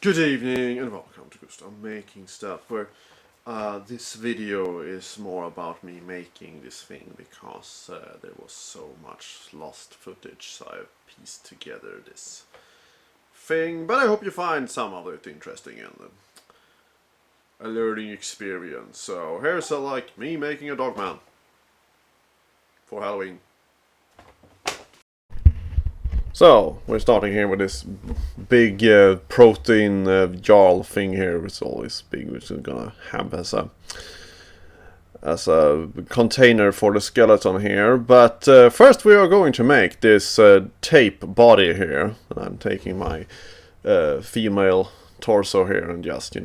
Good evening and welcome to Gustav Making Stuff, where this video is more about me making this thing because there was so much lost footage, so I pieced together this thing, but I hope you find some of it interesting and a learning experience. So here's me making a Dogman for Halloween. So, we're starting here with this big protein jarl thing here. It's always big, which is gonna have as a container for the skeleton here. But first we are going to make this tape body here. And I'm taking my female torso here and just,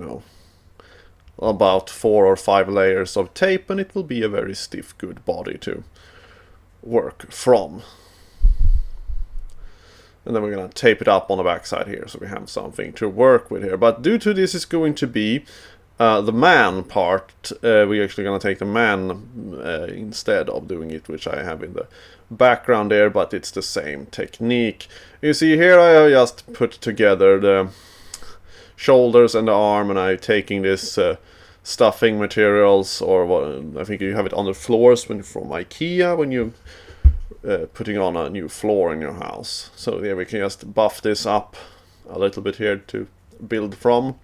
about 4 or 5 layers of tape, and it will be a very stiff, good body to work from. And then we're going to tape it up on the backside here, so we have something to work with here. But due to this is going to be the man part, we're actually going to take the man instead of doing it, which I have in the background there, but it's the same technique. You see here I just put together the shoulders and the arm, and I'm taking this stuffing materials, or what I think you have it on the floors from IKEA when you putting on a new floor in your house. So yeah, we can just buff this up a little bit here to build from.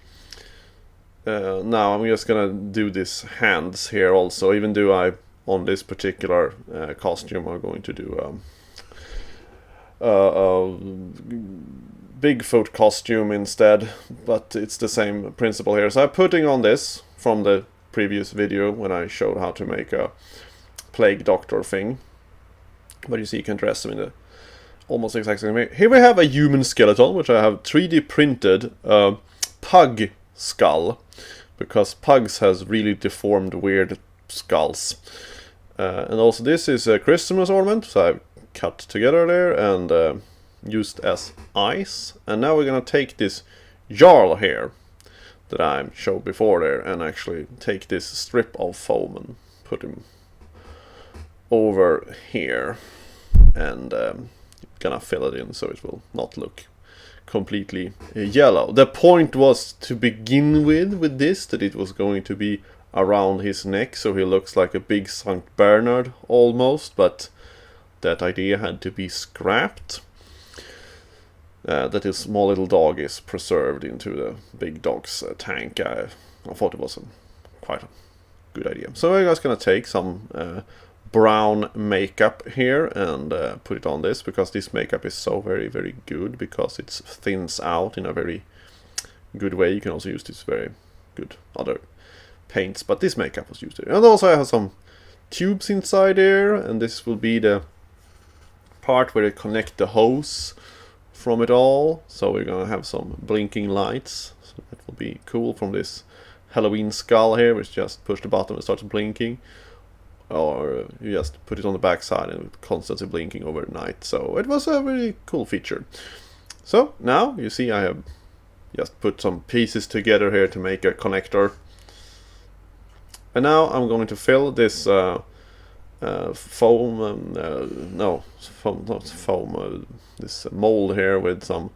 Now I'm just gonna do this hands here also, even though I on this particular costume are going to do a Bigfoot costume instead, but it's the same principle here. So I'm putting on this from the previous video when I showed how to make a plague doctor thing. But you see, you can dress them in the almost exact same way. Here we have a human skeleton, which I have 3D printed pug skull, because pugs has really deformed, weird skulls. And also this is a Christmas ornament, so I've cut together there and used as eyes. And now we're gonna take this jarl here that I showed before there, and actually take this strip of foam and put him over here, and gonna fill it in so it will not look completely yellow. The point was to begin with this, that it was going to be around his neck, so he looks like a big St. Bernard almost, but that idea had to be scrapped. That his small little dog is preserved into the big dog's tank. I thought it was quite a good idea. So I'm just gonna take some brown makeup here and put it on this, because this makeup is so very, very good, because it thins out in a very good way. You can also use this very good other paints, but this makeup was used here. And also I have some tubes inside there, and this will be the part where you connect the hose from it all. So we're gonna have some blinking lights, so that will be cool from this Halloween skull here, which just push the button and starts blinking. Or you just put it on the back side and it's constantly blinking overnight. So it was a really cool feature. So now you see I have just put some pieces together here to make a connector. And now I'm going to fill this this mold here with some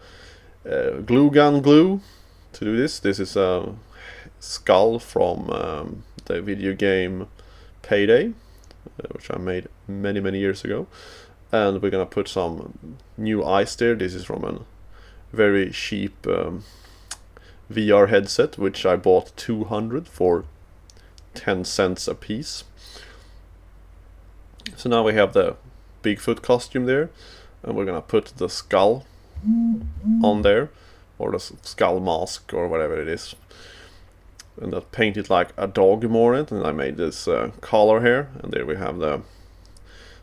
glue gun glue to do this. This is a skull from the video game Payday, which I made many years ago, and we're gonna put some new eyes there. This is from a very cheap VR headset, which I bought 200 for 10 cents a piece. So now we have the Bigfoot costume there, and we're gonna put the skull on there, or the skull mask, or whatever it is, and I paint it like a dog more in it. And I made this collar here, and there we have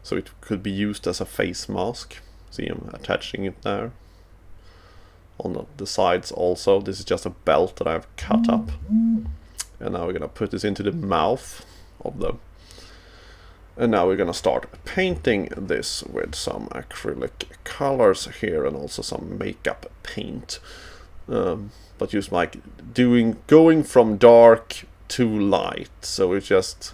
so it could be used as a face mask. See, I'm attaching it there on the sides also. This is just a belt that I've cut up, and now we're gonna put this into the mouth of and now we're gonna start painting this with some acrylic colors here, and also some makeup paint. But just like going from dark to light, so it's just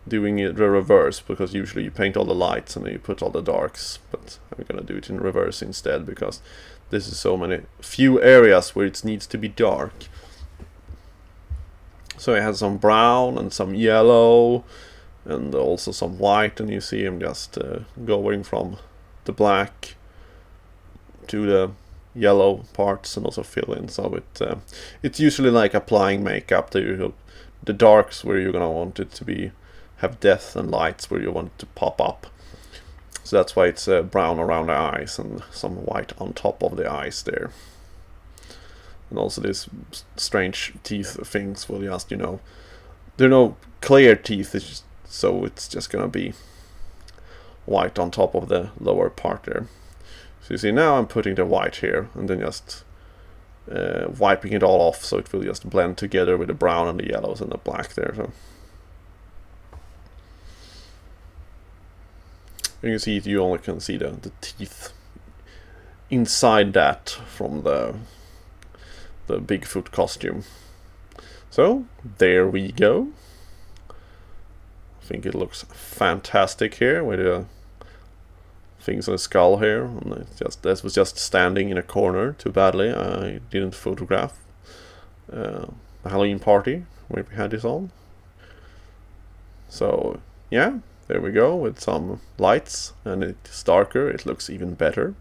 doing it the reverse, because usually you paint all the lights and then you put all the darks, but I'm gonna do it in reverse instead, because this is so many few areas where it needs to be dark. So I had some brown and some yellow and also some white, and you see him just going from the black to the yellow parts and also fill in. So it's usually like applying makeup. The darks where you're gonna want it to be have depth, and lights where you want it to pop up. So that's why it's brown around the eyes and some white on top of the eyes there. And also these strange teeth things will just, there are no clear teeth, so it's just gonna be white on top of the lower part there. So you see now I'm putting the white here and then just wiping it all off, so it will just blend together with the brown and the yellows and the black there. So you can see it, you only can see the teeth inside that from the Bigfoot costume. So there we go. I think it looks fantastic here with the things on the skull here. And that was just standing in a corner. Too badly I didn't photograph the Halloween party where we had this on. So yeah, there we go with some lights, and it's darker, it looks even better.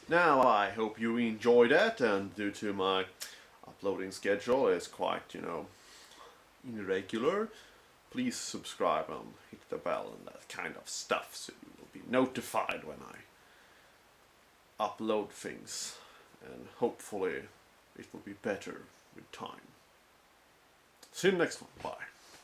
Now I hope you enjoyed that, and due to my uploading schedule is quite, irregular, please subscribe and hit the bell and that kind of stuff, so you will be notified when I upload things, and hopefully it will be better with time. See you next one. Bye.